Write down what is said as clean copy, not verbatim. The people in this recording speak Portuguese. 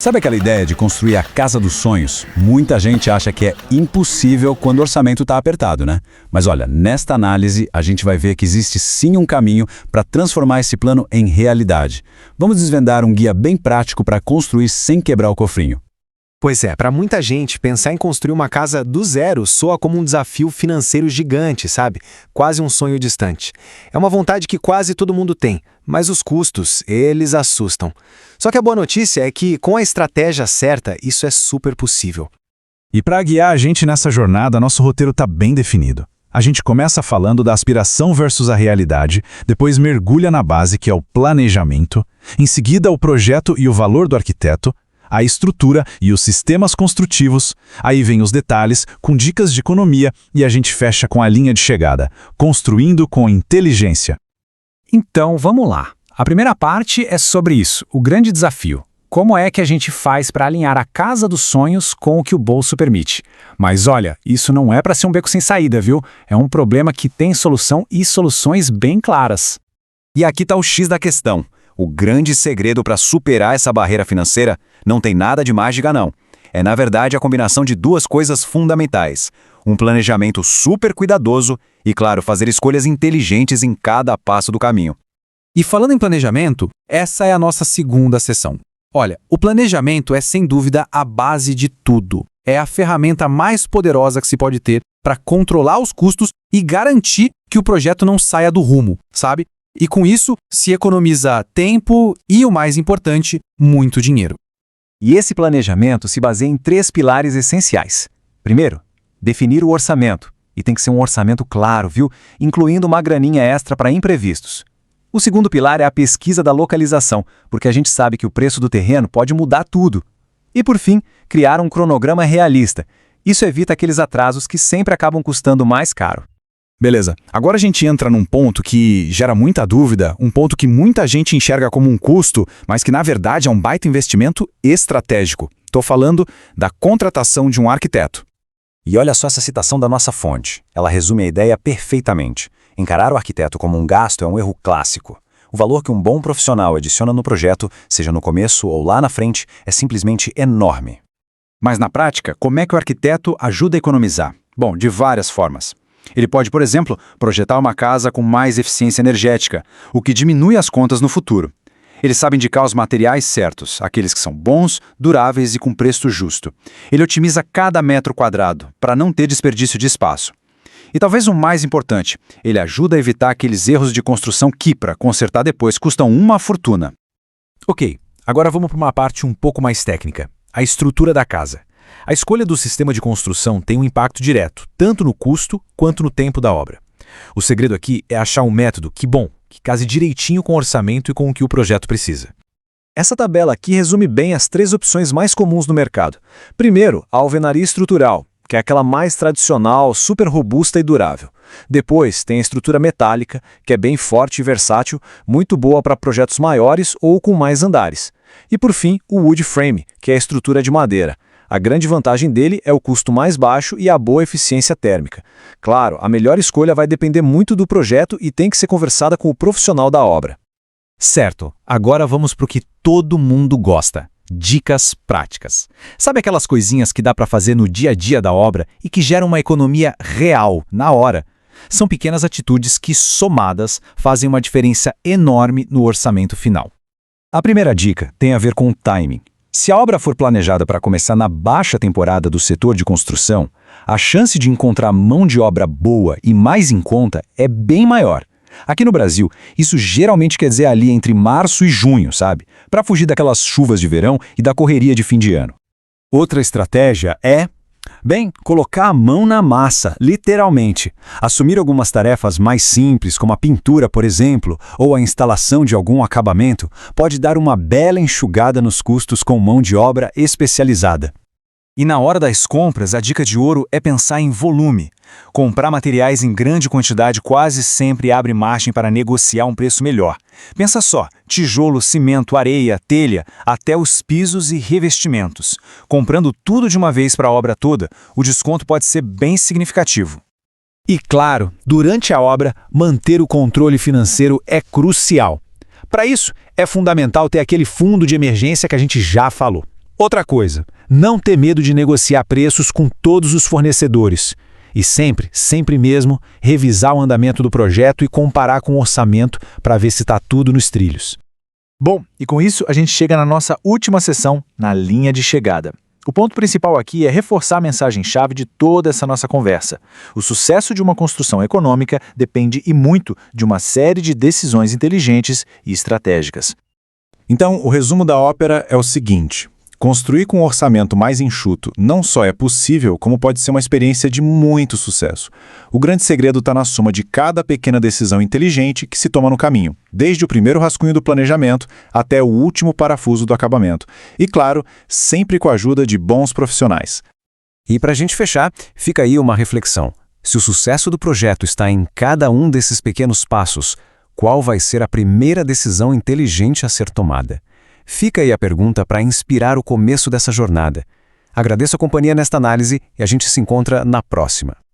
Sabe aquela ideia de construir a casa dos sonhos? Muita gente acha que é impossível quando o orçamento está apertado, né? Mas olha, nesta análise a gente vai ver que existe sim um caminho para transformar esse plano em realidade. Vamos desvendar um guia bem prático para construir sem quebrar o cofrinho. Pois é, para muita gente, pensar em construir uma casa do zero soa como um desafio financeiro gigante, sabe? Quase um sonho distante. É uma vontade que quase todo mundo tem, mas os custos, eles assustam. Só que a boa notícia é que, com a estratégia certa, isso é super possível. E para guiar a gente nessa jornada, nosso roteiro está bem definido. A gente começa falando da aspiração versus a realidade, depois mergulha na base, que é o planejamento, em seguida o projeto e o valor do arquiteto, a estrutura e os sistemas construtivos, aí vem os detalhes, com dicas de economia e a gente fecha com a linha de chegada, construindo com inteligência. Então, vamos lá. A primeira parte é sobre isso, o grande desafio. Como é que a gente faz para alinhar a casa dos sonhos com o que o bolso permite? Mas olha, isso não é para ser um beco sem saída, viu? É um problema que tem solução e soluções bem claras. E aqui está o X da questão. O grande segredo para superar essa barreira financeira não tem nada de mágica, não. É, na verdade, a combinação de duas coisas fundamentais. Um planejamento super cuidadoso e, claro, fazer escolhas inteligentes em cada passo do caminho. E falando em planejamento, essa é a nossa segunda sessão. Olha, o planejamento é sem dúvida a base de tudo. É a ferramenta mais poderosa que se pode ter para controlar os custos e garantir que o projeto não saia do rumo, sabe? E com isso, se economiza tempo e, o mais importante, muito dinheiro. E esse planejamento se baseia em 3 pilares essenciais. Primeiro, definir o orçamento. E tem que ser um orçamento claro, viu? Incluindo uma graninha extra para imprevistos. O segundo pilar é a pesquisa da localização, porque a gente sabe que o preço do terreno pode mudar tudo. E por fim, criar um cronograma realista. Isso evita aqueles atrasos que sempre acabam custando mais caro. Beleza, agora a gente entra num ponto que gera muita dúvida, um ponto que muita gente enxerga como um custo, mas que na verdade é um baita investimento estratégico. Estou falando da contratação de um arquiteto. E olha só essa citação da nossa fonte. Ela resume a ideia perfeitamente. Encarar o arquiteto como um gasto é um erro clássico. O valor que um bom profissional adiciona no projeto, seja no começo ou lá na frente, é simplesmente enorme. Mas na prática, como é que o arquiteto ajuda a economizar? Bom, de várias formas. Ele pode, por exemplo, projetar uma casa com mais eficiência energética, o que diminui as contas no futuro. Ele sabe indicar os materiais certos, aqueles que são bons, duráveis e com preço justo. Ele otimiza cada metro quadrado, para não ter desperdício de espaço. E talvez o mais importante, ele ajuda a evitar aqueles erros de construção que, para consertar depois, custam uma fortuna. Ok, agora vamos para uma parte um pouco mais técnica, a estrutura da casa. A escolha do sistema de construção tem um impacto direto, tanto no custo quanto no tempo da obra. O segredo aqui é achar um método que case direitinho com o orçamento e com o que o projeto precisa. Essa tabela aqui resume bem as 3 opções mais comuns no mercado. Primeiro, a alvenaria estrutural, que é aquela mais tradicional, super robusta e durável. Depois, tem a estrutura metálica, que é bem forte e versátil, muito boa para projetos maiores ou com mais andares. E por fim, o wood frame, que é a estrutura de madeira. A grande vantagem dele é o custo mais baixo e a boa eficiência térmica. Claro, a melhor escolha vai depender muito do projeto e tem que ser conversada com o profissional da obra. Certo, agora vamos para o que todo mundo gosta. Dicas práticas. Sabe aquelas coisinhas que dá para fazer no dia a dia da obra e que geram uma economia real, na hora? São pequenas atitudes que, somadas, fazem uma diferença enorme no orçamento final. A primeira dica tem a ver com o timing. Se a obra for planejada para começar na baixa temporada do setor de construção, a chance de encontrar mão de obra boa e mais em conta é bem maior. Aqui no Brasil, isso geralmente quer dizer ali entre março e junho, sabe? Para fugir daquelas chuvas de verão e da correria de fim de ano. Outra estratégia é, colocar a mão na massa, literalmente. Assumir algumas tarefas mais simples, como a pintura, por exemplo, ou a instalação de algum acabamento, pode dar uma bela enxugada nos custos com mão de obra especializada. E na hora das compras, a dica de ouro é pensar em volume. Comprar materiais em grande quantidade quase sempre abre margem para negociar um preço melhor. Pensa só, tijolo, cimento, areia, telha, até os pisos e revestimentos. Comprando tudo de uma vez para a obra toda, o desconto pode ser bem significativo. E claro, durante a obra, manter o controle financeiro é crucial. Para isso, é fundamental ter aquele fundo de emergência que a gente já falou. Outra coisa, não ter medo de negociar preços com todos os fornecedores. E sempre mesmo, revisar o andamento do projeto e comparar com o orçamento para ver se está tudo nos trilhos. Bom, e com isso a gente chega na nossa última sessão, na linha de chegada. O ponto principal aqui é reforçar a mensagem-chave de toda essa nossa conversa. O sucesso de uma construção econômica depende e muito de uma série de decisões inteligentes e estratégicas. Então, o resumo da ópera é o seguinte: construir com um orçamento mais enxuto não só é possível, como pode ser uma experiência de muito sucesso. O grande segredo está na soma de cada pequena decisão inteligente que se toma no caminho, desde o primeiro rascunho do planejamento até o último parafuso do acabamento. E, claro, sempre com a ajuda de bons profissionais. E para a gente fechar, fica aí uma reflexão. Se o sucesso do projeto está em cada um desses pequenos passos, qual vai ser a primeira decisão inteligente a ser tomada? Fica aí a pergunta para inspirar o começo dessa jornada. Agradeço a companhia nesta análise e a gente se encontra na próxima.